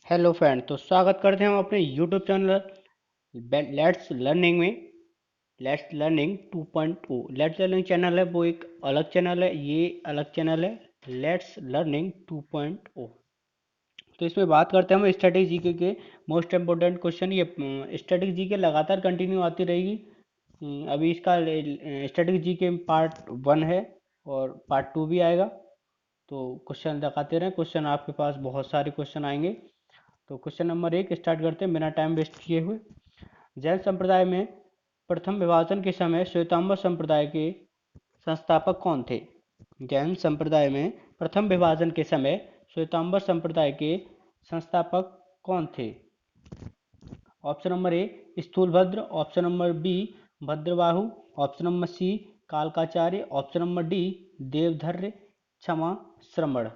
Hello friend. तो स्वागत करते हैं हम अपने YouTube channel let's learning 2.0। Let's learning channel है वो एक अलग चैनल है, ये अलग चैनल है लेट्स लर्निंग 2.0। तो इसमें बात करते हैं हम स्टैटिक जीके के मोस्ट इम्पोर्टेंट क्वेश्चन। ये स्टैटिक जीके लगातार कंटिन्यू आती रहेगी। अभी इसका स्टैटिक जीके पार्ट 1 है और पार्ट 2 भी आएगा। तो क्वेश्चन दिखाते रहें, क्वेश्चन आपके पास बहुत सारे क्वेश्चन आएंगे। तो क्वेश्चन नंबर 1 स्टार्ट करते हैं बिना टाइम वेस्ट किए हुए। जैन संप्रदाय में प्रथम विभाजन के समय श्वेतांबर संप्रदाय के संस्थापक कौन थे? जैन संप्रदाय में प्रथम विभाजन के समय श्वेतांबर संप्रदाय के संस्थापक कौन थे? Option number A Sthulabhadra, option number B Bhadrabahu, option number C Kalakacharya, option number D Devardhi Kshama Shramana.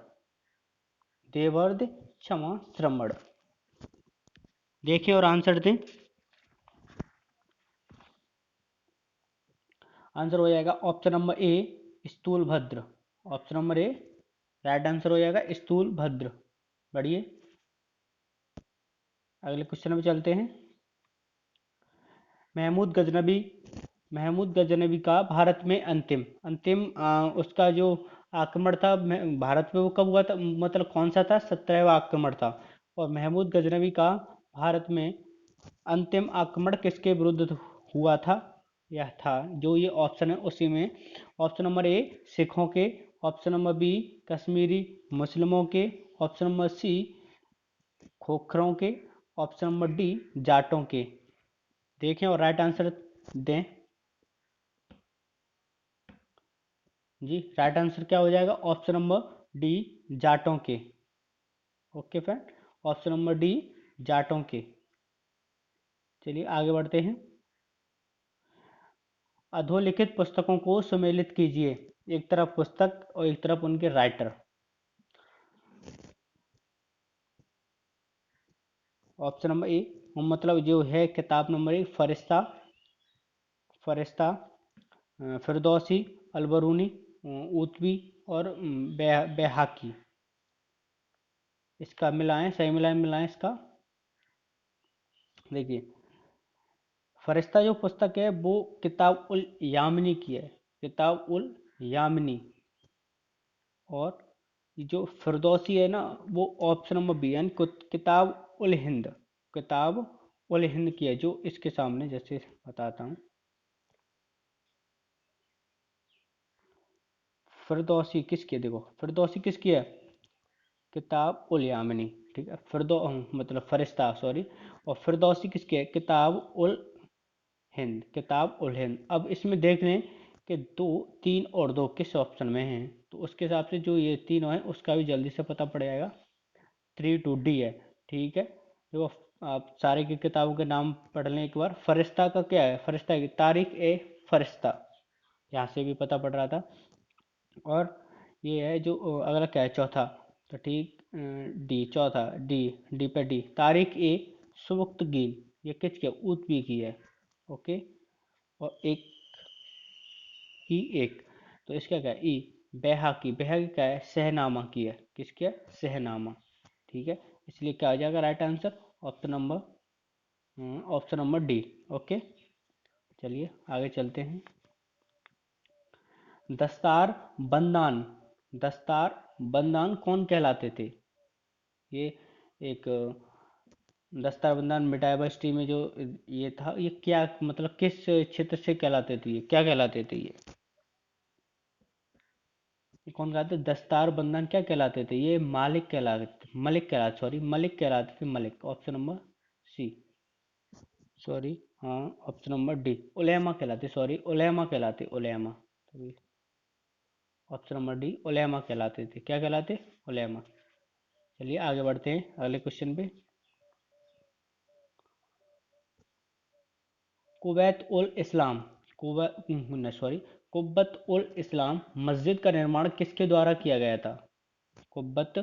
देवर्द क्षमा श्रमण। देखें और आंसर दें। आंसर हो जाएगा option number A Sthulabhadra. Option number A right answer हो जाएगा स्थूलभद्र। बढ़िए, अगले क्वेश्चन में चलते हैं। महमूद गजनबी महमूद गजनबी का भारत में अंतिम अंतिम उसका जो आक्रमण था भारत में, वो कब हुआ था? मतलब कौन सा था? 17वां आक्रमण था। और महमूद गजनबी का भारत में अंतिम आक्रमण किसके विरुद्ध हुआ था? यह था जो ये ऑप्शन है उसी में। ऑप्शन नंबर ए सिखों के, ऑप्शन नंबर बी कश्मीरी मुस्लिमों के, ऑप्शन नंबर सी खोखरों के, ऑप्शन नंबर डी जाटों के। देखें और राइट आंसर दें जी। राइट आंसर क्या हो जाएगा? ऑप्शन नंबर डी जाटों के। Okay friend, option number D जाटों के। चलिए आगे बढ़ते हैं। अधोलिखित पुस्तकों को सम्मिलित कीजिए। एक तरफ पुस्तक और एक तरफ उनके राइटर। ऑप्शन नंबर ए मतलब जो है किताब नंबर 1 फरिश्ता, फरिश्ता फिरदौसी, अलबरूनी, ऊतवी और बैहाकी। इसका मिलाएं, सही मिलाएं इसका। देखिए, फरिश्ता जो पुस्तक है वो किताब उल यामिनी की है, किताब उल यामिनी। और जो फिरदौसी है ना, वो ऑप्शन नंबर बी यानी किताब उल हिंद, किताब उल हिंद की है, जो इसके सामने जैसे बताता हूँ। फिरदौसी किसकी है? देखो फिरदौसी किसकी है? किताब उल यामिनी। ठीक है, मतलब फरिश्ता सॉरी। और फिरदौसी किसकी है? किताब उल हिंद, किताब उल हिंद। अब इसमें देख लें कि 2, 3 और 2 किस ऑप्शन में हैं, तो उसके हिसाब से जो ये तीनों हैं उसका भी जल्दी से पता पड़ जाएगा। 3 to D है। ठीक है, देखो आप सारे की किताबों के नाम पढ़ लें एक बार। फरिश्ता का क्या है? फरिश्ता की तारीख ए फरिश्ता, यहाँ से भी पता पड़ रहा था। और ये है जो अगला क्या है? चौथा। तो ठीक, डी चौथा, डी डी पे डी तारीख ए सुवक्त गीन, ये किसकी है? ऊतवी की है। ओके, और एक ई एक, तो इसका क्या है? ई बेहाकी, बेहाकी क्या है? सहनामा की है। किसकी है? सहनामा। ठीक है, इसलिए क्या हो जाएगा right answer? Option number D. Okay, चलिए आगे चलते हैं। दस्तार बंदान, दस्तार बंदान कौन कहलाते थे? ये एक दस्तार बंदान मिठाई बस्ती में जो ये था, ये क्या मतलब किस क्षेत्र से कहलाते थे? ये क्या कहलाते थे? ये कौन कहलाते? दस्तार बंदन क्या कहलाते थे? ये मालिक कहलाते, मलिक कहलाते, सॉरी मलिक कहलाते थे, Malik. Option number C, sorry हाँ, ऑप्शन नंबर डी उलेमा कहलाते, सॉरी उलेमा कहलाते, उलेमा। ऑप्शन नंबर डी उलेमा कहलाते थे। क्या कहलाते? उलेमा। चलिए आगे बढ़ते हैं अगले क्वेश्चन पे। कुवैत उल इस्लाम, सॉरी कुब्बत उल इस्लाम मस्जिद का निर्माण किसके द्वारा किया गया था? कुब्बत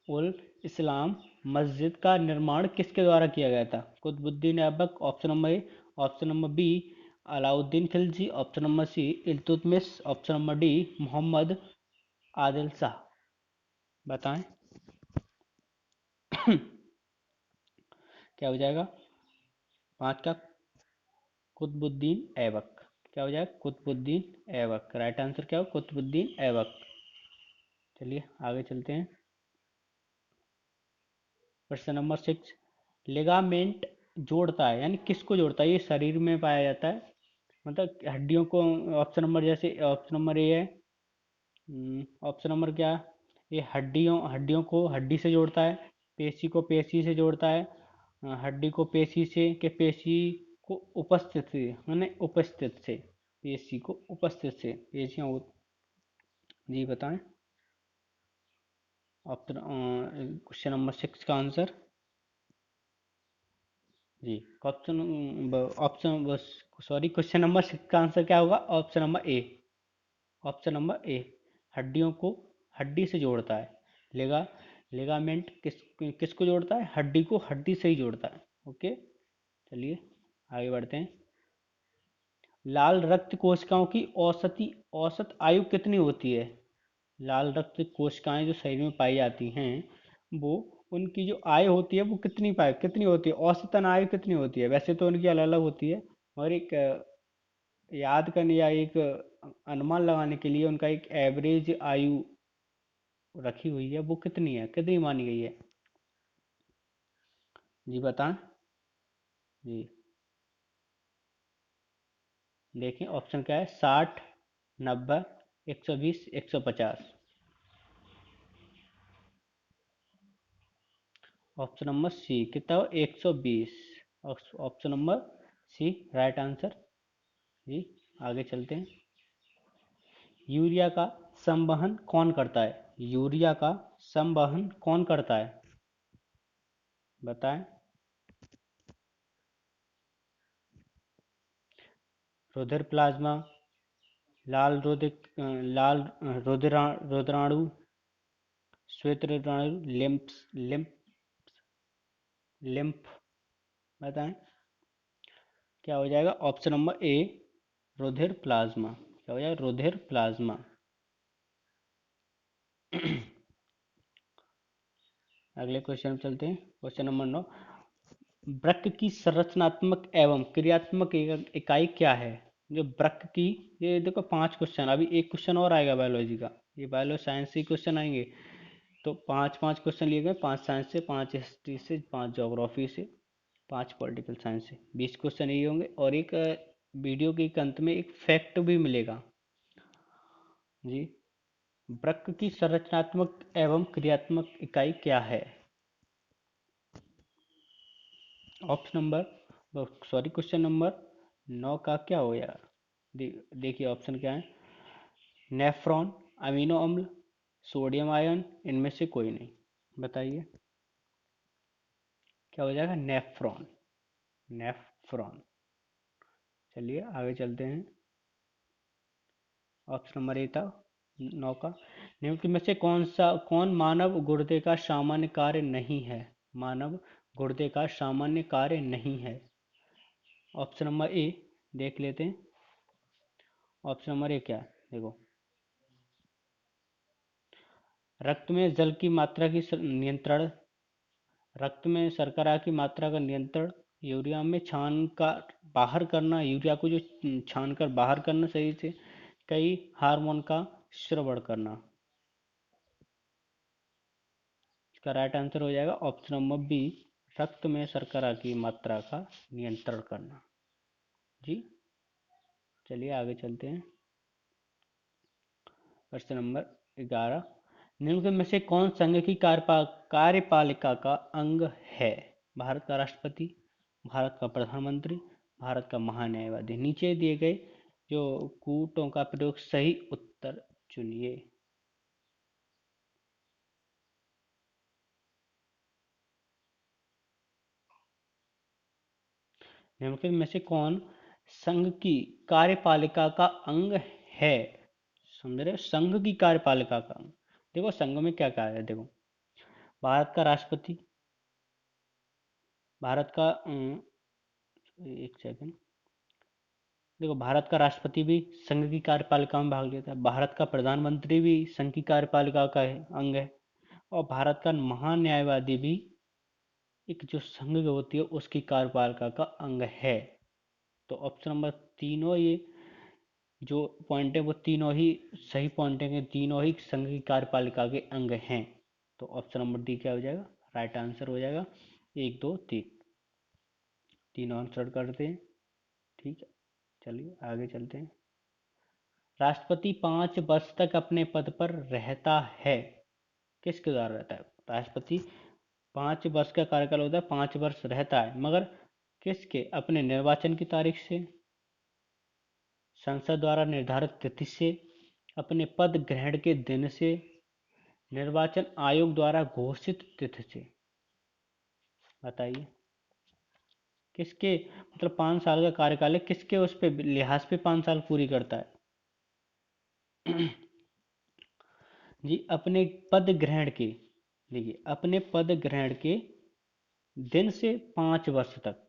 उल इस्लाम मस्जिद का निर्माण किसके द्वारा किया गया था? Qutbuddin Aibak, option number A, option number B Alauddin Khilji, option number C Iltutmish, option number D Mohammad Adil Shah. बताएं। क्या हो जाएगा? 5 का कुतुबुद्दीन ऐबक। क्या हो जाएगा? कुतुबुद्दीन ऐबक। राइट आंसर क्या हो? कुतुबुद्दीन ऐबक। चलिए आगे चलते हैं। क्वेश्चन नंबर 6, लिगामेंट जोड़ता है यानी किसको जोड़ता है? ये शरीर में पाया जाता है, मतलब हड्डियों को। ऑप्शन नंबर जैसे ऑप्शन नंबर ए है, ऑप्शन नंबर क्या? ये हड्डियों हड्डियों को हड्डी से जोड़ता है, पेशी को पेशी से जोड़ता है, हड्डी को पेशी से के पेशी को उपस्थित से, मैंने उपस्थित से, पेशी को उपस्थित से, पेशियां जी बताएं। ऑप्शन क्वेश्चन नंबर 6 का आंसर जी, ऑप्शन ऑप्शन बस सॉरी, क्वेश्चन नंबर 6 का आंसर क्या होगा? Option number A. Option number ए, हड्डियों को हड्डी से जोड़ता है। लेगा लेगामेंट किसको जोड़ता है? हड्डी को हड्डी से ही जोड़ता है। ओके, चलिए आगे बढ़ते हैं। लाल रक्त कोशिकाओं की औसत आयु कितनी होती है? लाल रक्त कोशिकाएं जो शरीर में पाई जाती हैं, वो उनकी जो आयु होती है वो कितनी होती है? औसतन आयु कितनी होती है? वैसे तो उनकी अलग अलग होती है, और एक याद करने या एक अनुमान लगाने के लिए उनका एक एवरेज आयु रखी हुई है, वो कितनी है, कितनी मानी गई है? जी बताएं। जी देखिए ऑप्शन क्या है? 60, 90, 120, 150। ऑप्शन नंबर सी कितना हो? 120। Option number C right answer. जी आगे चलते हैं। यूरिया का संवहन कौन करता है? यूरिया का संवहन कौन करता है? बताएं। रुधिर प्लाज्मा, लाल रुधिर, रुधिराणु, श्वेत रुधिराणु, लिम्फ। बताएं क्या हो जाएगा? ऑप्शन नंबर ए, रुधिर प्लाज्मा। क्या हो जाएगा? रुधिर प्लाज्मा। अगले क्वेश्चन में चलते हैं। क्वेश्चन नंबर 9, वृक्क की संरचनात्मक एवं क्रियात्मक इकाई क्या है? जो वृक्क की, ये देखो 5 क्वेश्चन, अभी एक क्वेश्चन और आएगा बायोलॉजी का, ये बायोलॉजी साइंस से क्वेश्चन आएंगे। तो 5 5 क्वेश्चन लिए गए, 5 साइंस से, 5 हिस्ट्री से, 5 ज्योग्राफी से, 5 पॉलिटिकल साइंस से, 20 क्वेश्चन ये होंगे। और एक वीडियो के एक अंत में एक फैक्ट भी मिलेगा जी। वृक्क की संरचनात्मक एवं क्रियात्मक इकाई क्या है? Option number sorry, question number 9 का क्या हो यार? देखिए ऑप्शन क्या है? नेफ्रॉन, अमीनो अम्ल, सोडियम आयन, इनमें से कोई नहीं। बताइए क्या हो जाएगा? नेफ्रॉन। नेफ्रॉन। चलिए आगे चलते हैं। ऑप्शन नंबर ए था 9 का, निम्न में से कौन मानव गुर्दे का सामान्य कार्य नहीं है? मानव गुर्दे का सामान्य कार्य नहीं है। ऑप्शन नंबर ए देख लेते हैं। ऑप्शन नंबर ए क्या है? देखो, रक्त में जल की मात्रा की नियंत्रण, रक्त में शर्करा की मात्रा का नियंत्रण, यूरिया में छान का बाहर करना, यूरिया को जो छान कर बाहर करना सही से, कई हार्मोन का श्रवण करना। इसका राइट आंसर हो जाएगा ऑप्शन नंबर बी, रक्त में शर्करा की मात्रा का नियंत्रण करना। जी चलिए आगे चलते हैं। प्रश्न नंबर 11, निम्न में से कौन संघ की कार्यपालिका का अंग है? भारत का राष्ट्रपति, भारत का प्रधानमंत्री, भारत का महान्यायवादी। नीचे दिए गए जो कूटों का प्रयोग सही उत्तर चुनिए। निम्नलिखित में से कौन संघ की कार्यपालिका का अंग है? समझ रहे हो? संघ की कार्यपालिका का अंग। देखो संघ में क्या क्या है, देखो भारत का राष्ट्रपति, भारत का एक सेकंड, देखो भारत का राष्ट्रपति भी संघ की कार्यपालिका में भाग लेता है, भारत का प्रधानमंत्री भी संघ की कार्यपालिका का अंग है, और भारत का महान्यायवादी भी एक जो संघ होती है उसकी कार्यपालिका का अंग है। तो ऑप्शन नंबर तीनों ये जो पॉइंट है वो तीनों ही सही पॉइंट है कि तीनों ही संघ की कार्यपालिका के अंग हैं। तो ऑप्शन नंबर डी क्या हो जाएगा, राइट आंसर हो जाएगा। 1 2 3 तीनों आंसर करते हैं। ठीक है, चलिए आगे चलते हैं। राष्ट्रपति 5 वर्ष तक अपने पद पर रहता है, किसके द्वारा रहता है? राष्ट्रपति 5 वर्ष का कार्यकाल होता है, 5 वर्ष रहता है, मगर किसके? अपने निर्वाचन की तारीख से, संसद द्वारा निर्धारित तिथि से, अपने पद ग्रहण के दिन से, निर्वाचन आयोग द्वारा घोषित तिथि से। बताइए किसके, मतलब 5 साल का कार्यकाल है, किसके उस पे लिहाज पे 5 साल पूरी करता है? जी अपने पद ग्रहण के, देखिए अपने पद ग्रहण के दिन से 5 वर्ष तक।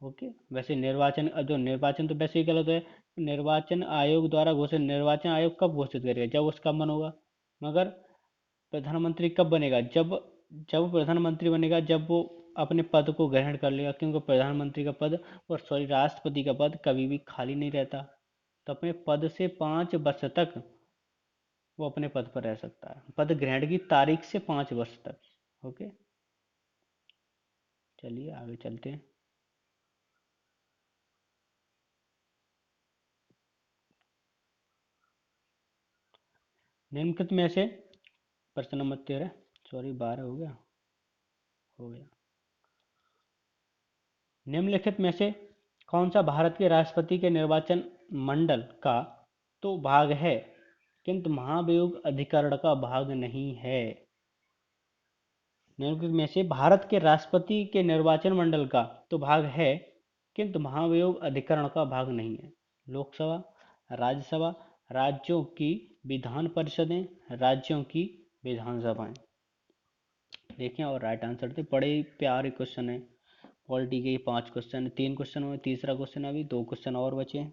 ओके, वैसे निर्वाचन जो निर्वाचन तो वैसे ही गलत है। निर्वाचन आयोग द्वारा घोषित, निर्वाचन आयोग कब घोषित करेगा? जब उसका मन होगा। मगर प्रधानमंत्री कब बनेगा? जब जब प्रधानमंत्री बनेगा जब वो अपने पद को ग्रहण कर लेगा, क्योंकि प्रधानमंत्री का पद और सॉरी राष्ट्रपति का पद कभी भी खाली नहीं रहता। तो अपने पद से 5 वर्ष तक वो अपने पद पर रह सकता है, पद ग्रहण की तारीख से 5 वर्ष तक। ओके, चलिए आगे चलते हैं। निम्नलिखित में से प्रश्न नंबर 13, सॉरी 12 हो गया। निम्नलिखित में से कौन सा भारत के राष्ट्रपति के निर्वाचन मंडल का तो भाग है किंतु महाभियोग अधिकरण का भाग नहीं है? निम्नलिखित में से भारत के राष्ट्रपति के निर्वाचन मंडल का तो भाग है किंतु महाभियोग अधिकरण का भाग नहीं है। लोकसभा, राज्यसभा, राज्यों की विधान परिषदें, राज्यों की विधानसभाएं। देखें और राइट आंसर थे, बड़े ही प्यारे क्वेश्चन है। पॉलिटी के 5 क्वेश्चन, 3 क्वेश्चन हुए, तीसरा क्वेश्चन अभी 2 क्वेश्चन और बचे हैं।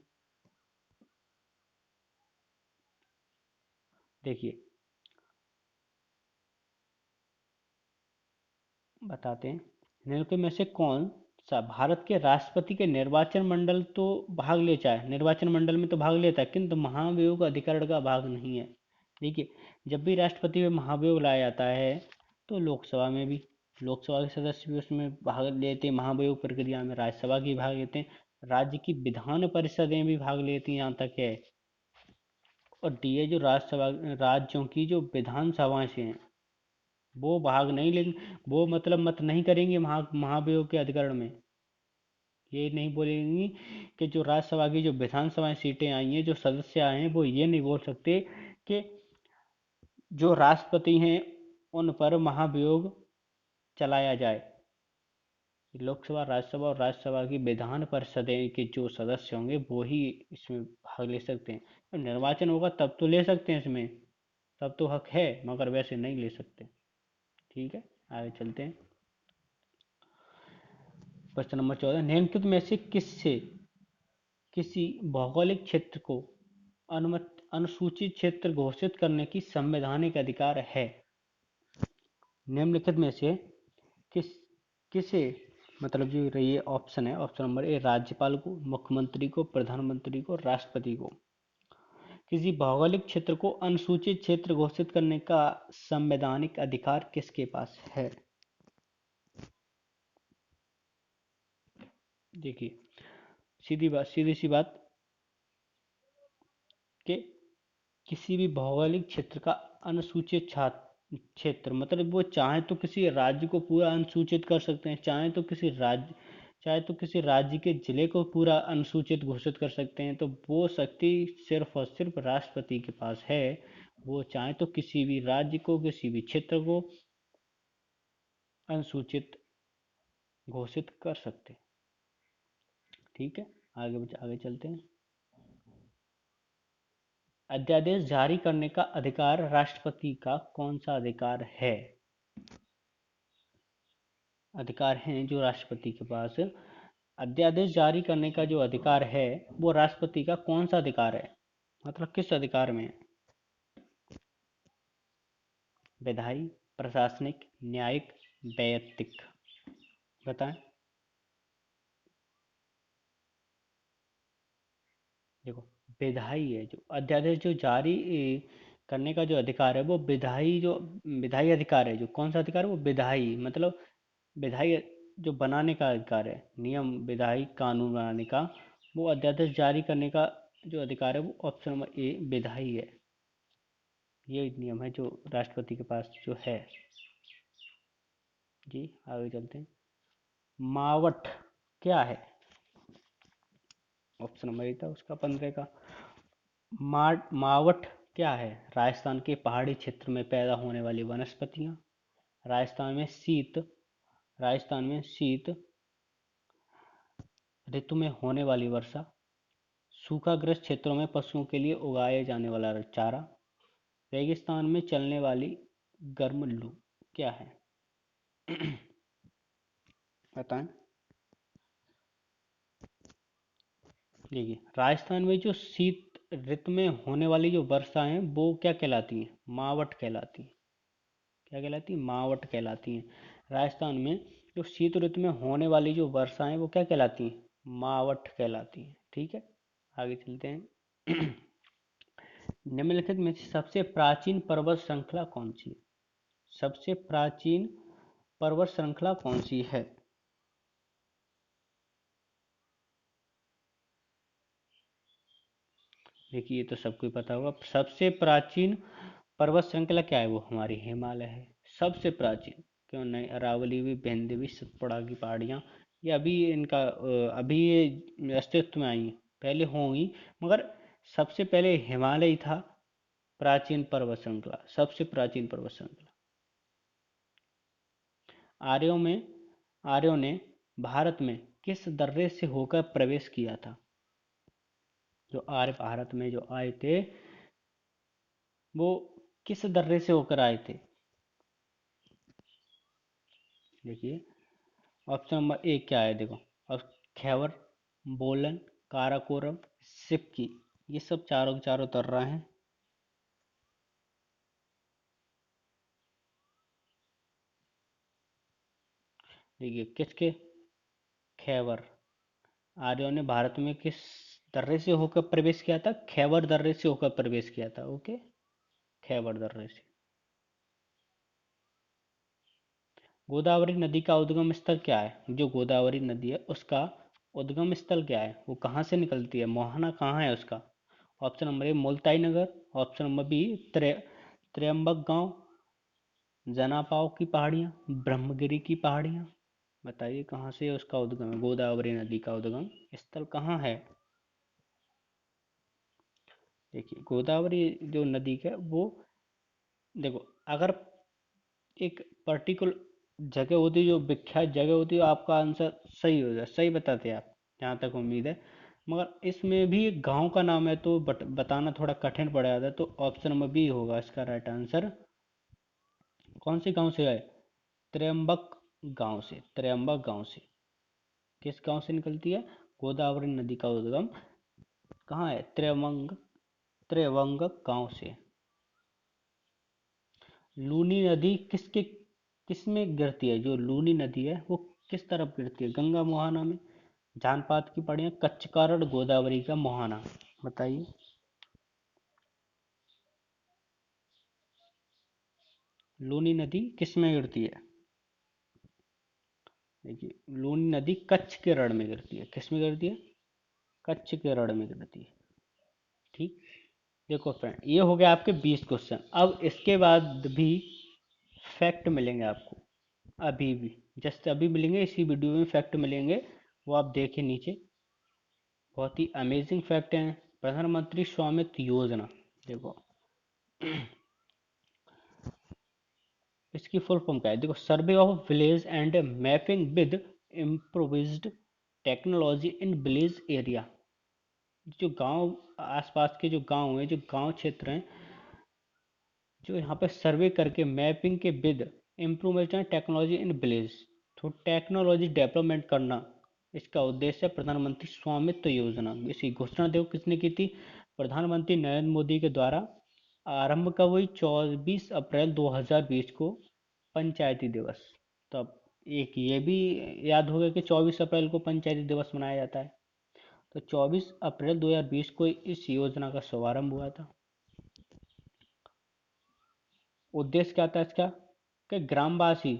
देखिए बताते हैं, निम्नलिखित में से कौन सा भारत के राष्ट्रपति के निर्वाचन मंडल तो भाग लेता है, निर्वाचन मंडल में तो भाग लेता है किंतु महाभियोग अधिकरण का भाग नहीं है। देखिए जब भी राष्ट्रपति में महाभियोग लाया जाता है तो लोकसभा में भी, लोकसभा के सदस्य भी उसमें भाग लेते हैं महाभियोग प्रक्रिया में, राज्यसभा की भाग लेते हैं, राज्य की विधान परिषदें भी भाग लेती हैं, यहाँ तक है। और डी जो राज्यसभा, राज्यों की जो विधानसभाएं से हैं वो भाग नहीं लेंगे, वो मतलब मत नहीं करेंगे महाभियोग के अधिकरण में। ये नहीं बोलेंगी कि जो राज्यसभा की जो विधानसभा सीटें आई हैं, जो सदस्य आए हैं, वो ये नहीं बोल सकते कि जो राष्ट्रपति हैं उन पर महाभियोग चलाया जाए। लोकसभा, राज्यसभा और राज्यसभा की विधान परिषदें के जो सदस्य होंगे वो ही इसमें भाग ले सकते हैं। तो निर्वाचन होगा तब तो ले सकते हैं इसमें, तब तो हक है, मगर वैसे नहीं ले सकते। ठीक है, आगे चलते हैं। प्रश्न नंबर 14, निम्नलिखित में से किससे किसी भौगोलिक क्षेत्र को अनुसूचित क्षेत्र घोषित करने की संवैधानिक अधिकार है? निम्नलिखित में से किस किसे, मतलब जो रही है ऑप्शन है, ऑप्शन नंबर ए राज्यपाल को, मुख्यमंत्री को, प्रधानमंत्री को, राष्ट्रपति को, किसी भौगोलिक क्षेत्र को अनुसूचित क्षेत्र घोषित करने का संवैधानिक अधिकार किसके पास है? देखिए सीधी सी बात कि किसी भी भौगोलिक क्षेत्र का अनुसूचित क्षेत्र, मतलब वो चाहे तो किसी राज्य को पूरा अनुसूचित कर सकते हैं, चाहे तो किसी राज्य के जिले को पूरा अनुसूचित घोषित कर सकते हैं। तो वो शक्ति सिर्फ और सिर्फ राष्ट्रपति के पास है। वो चाहे तो किसी भी राज्य को, किसी भी क्षेत्र को अनुसूचित घोषित कर सकते हैं। ठीक है, आगे चलते हैं। अध्यादेश जारी करने का अधिकार राष्ट्रपति का कौन सा अधिकार है? अधिकार हैं जो राष्ट्रपति के पास, अध्यादेश जारी करने का जो अधिकार है वो राष्ट्रपति का कौन सा अधिकार है, मतलब किस अधिकार में है? विधायी, प्रशासनिक, न्यायिक, वैयक्तिक, बताएं। देखो, विधायी है जो अध्यादेश जो जारी करने का जो अधिकार है वो विधायी, जो विधायी अधिकार है, जो कौन सा अधिकार है वो विधायी, मतलब विधायी जो बनाने का अधिकार है, नियम विधायी कानून बनाने का, वो अध्यादेश जारी करने का जो अधिकार है वो ऑप्शन नंबर ए विधायी है। ये नियम है जो राष्ट्रपति के पास जो है। जी आगे चलते हैं। मावट क्या है? ऑप्शन नंबर ए था उसका 15 का। मावट क्या है? राजस्थान के पहाड़ी क्षेत्र में पैदा होने वाली वनस्पतियां, राजस्थान में शीत राजस्थान में शीत ऋतु में होने वाली वर्षा, सूखाग्रस्त क्षेत्रों में पशुओं के लिए उगाए जाने वाला चारा, रेगिस्तान में चलने वाली गर्म लू, क्या है? बताएं। देखिए, राजस्थान में जो शीत ऋतु में होने वाली जो वर्षा है वो क्या कहलाती है? मावट कहलाती है। क्या कहलाती है? मावट कहलाती है। राजस्थान में जो शीत ऋतु में होने वाली जो वर्षा है वो क्या कहलाती है? मावट कहलाती है। ठीक है, आगे चलते हैं। निम्नलिखित में से सबसे प्राचीन पर्वत श्रृंखला कौन सी है? सबसे प्राचीन पर्वत श्रृंखला कौन सी है? देखिए, ये तो सबको ही पता होगा। सबसे प्राचीन पर्वत श्रृंखला क्या है? वो हमारी हिमालय है, सबसे प्राचीन। क्यों नहीं? अरावली भी, विंध्य भी, सतपुड़ा की पहाड़ियाँ, ये अभी इनका अभी ये अस्तित्व में आई हैं, पहले होंगी, मगर सबसे पहले हिमालय था प्राचीन पर्वत श्रृंखला, सबसे प्राचीन पर्वत श्रृंखला। आर्यों में आर्यों ने भारत में किस दर्रे से होकर प्रवेश किया था? जो आर्य भारत में जो आए थे वो किस दर्रे से होकर आए थे? देखिए, ऑप्शन नंबर ए क्या है? देखो, अब खैबर, बोलन, काराकोरम, सिपकी, ये सब चारों के चारों दर्रा हैं। देखिए, किसके? खैबर। आर्यों ने भारत में किस दर्रे से होकर प्रवेश किया था? खैबर दर्रे से होकर प्रवेश किया था। ओके, खैबर दर्रे से। गोदावरी नदी का उद्गम स्थल क्या है? जो गोदावरी नदी है उसका उद्गम स्थल क्या है? वो कहाँ से निकलती है? मोहना कहाँ है उसका? Option number A Multai Nagar, option number B Trimbak गांव, जनापाव की पहाड़ियाँ, ब्रह्मगिरी की पहाड़ियाँ। बताइए कहाँ से उसका उद्गम है? गोदावरी नदी का उद्गम स्थल कहाँ है? देखिए, गोदावरी जो नदी है वो, देखो, अगर एक पर्टिकुलर जगह होती, जो विख्यात जगह होती, आपका आंसर सही हो जाए, सही बताते आप, जहाँ तक उम्मीद है। मगर इसमें भी एक गांव का नाम है तो बताना थोड़ा कठिन पड़ जाता है, तो ऑप्शन नंबर बी होगा इसका राइट आंसर। कौन से गांव से है? त्र्यंबक गांव से, त्र्यंबक गांव से। किस गांव से निकलती है? गोदावरी नदी का उद्गम कहाँ है? त्र्यवंगक गांव से। लूनी नदी किस में गिरती है? जो लूनी नदी है वो किस तरफ गिरती है? गंगा मोहना में, जानपात की पहाड़ियाँ, कच्चकारण, गोदावरी का मोहना। बताइए। लूनी नदी किस में गिरती है? देखिए, लूनी नदी कच्छ के रण में गिरती है। किस में गिरती है? कच्छ के रण में गिरती है। ठीक। देखो फ्रेंड, ये हो गया आपके 20 क्वेश्चन। अब इसके बाद भी फैक्ट मिलेंगे आपको, अभी भी, जस्ट अभी मिलेंगे, इसी वीडियो में फैक्ट मिलेंगे। वो आप देखिए नीचे, बहुत ही अमेजिंग फैक्ट हैं। प्रधानमंत्री स्वामित्व योजना, देखो, इसकी फुल फॉर्म क्या है? देखो, survey of village and mapping with improvised technology in village area. जो गांव, आसपास के जो गांव हैं, जो गांव क्षेत्र हैं, जो यहाँ पे सर्वे करके मैपिंग के with improvement technology in village, तो टेक्नोलॉजी डेवलपमेंट करना इसका उद्देश्य है। प्रधानमंत्री स्वामित्व योजना, इसकी घोषणा देखो किसने की थी? प्रधानमंत्री नरेंद्र मोदी के द्वारा। आरंभ कब हुई? 24 अप्रैल 2020 को, पंचायती दिवस। तब एक ये भी याद होगा कि 24 अप्रैल को पंचायती दिवस मनाया जाता है। तो 24 अप्रैल 2020 को इस योजना का शुभारंभ हुआ था। उद्देश्य क्या था इसका कि ग्रामवासियों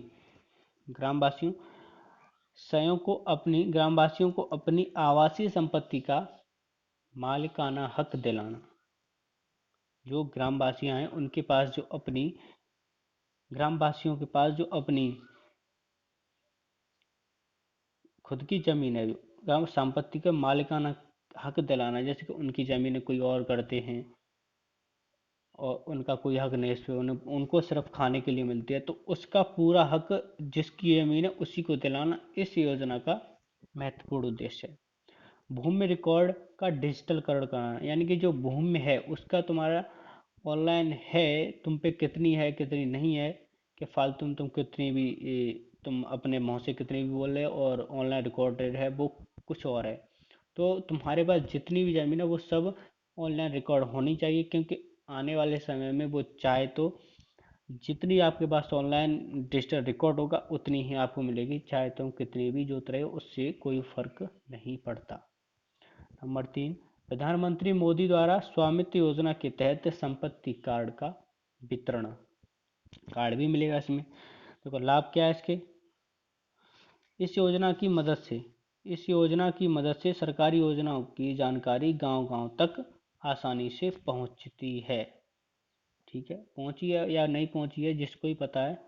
ग्रामवासियों को अपनी आवासीय संपत्ति का मालिकाना हक दिलाना। जो ग्रामवासियां हैं उनके पास जो अपनी ग्रामवासियों के पास जो अपनी खुद की जमीन है, ग्राम संपत्ति का मालिकाना हक दिलाना, जैसे कि उनकी जमीन कोई और करते हैं और उनका कोई हक नहीं, इसमें उनको सिर्फ खाने के लिए मिलती है, तो उसका पूरा हक जिसकी जमीन है उसी को दिलाना इस योजना का महत्वपूर्ण उद्देश्य है। भूमि रिकॉर्ड का डिजिटलकरण कराना, यानी कि जो भूमि है उसका तुम्हारा ऑनलाइन है, तुम पे कितनी है कितनी नहीं है, कि फालतू में तुम कितनी भी तुम अपने मुंह से कितनी भी बोल रहे हो और ऑनलाइन रिकॉर्डेड है वो कुछ और है। तो तुम्हारे पास जितनी भी जमीन है वो सब ऑनलाइन रिकॉर्ड होनी चाहिए, क्योंकि आने वाले समय में वो चाहे तो जितनी आपके पास ऑनलाइन डिजिटल रिकॉर्ड होगा उतनी ही आपको मिलेगी, चाहे तुम कितनी भी जोत रहे हो उससे कोई फर्क नहीं पड़ता। नंबर 3, प्रधानमंत्री मोदी द्वारा स्वामित्व योजना के तहत संपत्ति कार्ड का वितरण। कार्ड भी मिलेगा इसमें। देखो लाभ क्या है इसके। इस योजना की मदद से सरकारी योजनाओं की जानकारी गांव गांव तक आसानी से पहुंचती है। ठीक है, पहुंची है या नहीं पहुंची है जिसको ही पता है।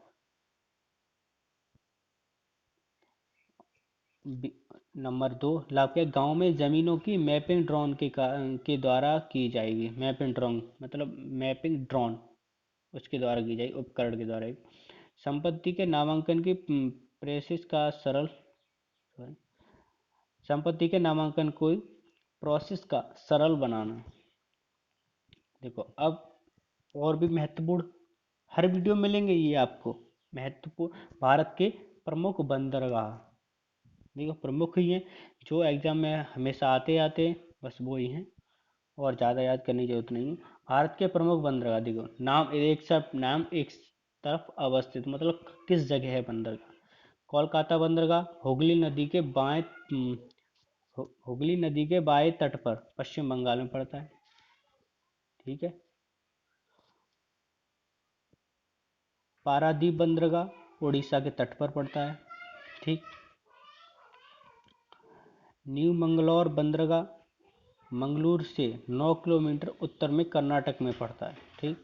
नंबर 2, लाभ क्या, गांव में जमीनों की मैपिंग ड्रोन के द्वारा की जाएगी। मैपिंग ड्रोन मतलब मैपिंग ड्रोन उसके द्वारा की जाएगी, उपकरण के द्वारा। संपत्ति के नामांकन की प्रोसेस का सरल संपत्ति के नामांकन को प्रोसेस का सरल बनाना। देखो अब और भी महत्वपूर्ण, हर वीडियो में मिलेंगे ये आपको महत्वपूर्ण। भारत के प्रमुख बंदरगाह, देखो प्रमुख ही हैं जो एग्जाम में हमेशा आते हैं, बस वो ही हैं और ज़्यादा याद करने की जरूरत नहीं है। भारत के प्रमुख बंदरगाह, देखो नाम एक तरफ अवस्थित, मतलब किस जगह है बंदरगाह। कोलकाता बंदरगाह हुगली नदी के बाएं तट पर पश्चिम बंगाल में पड़ता है। ठीक है। पारादीप बंदरगाह उड़ीसा के तट पर पड़ता है। ठीक। न्यू मंगलौर बंदरगाह मंगलूर से 9 किलोमीटर उत्तर में कर्नाटक में पड़ता है। ठीक।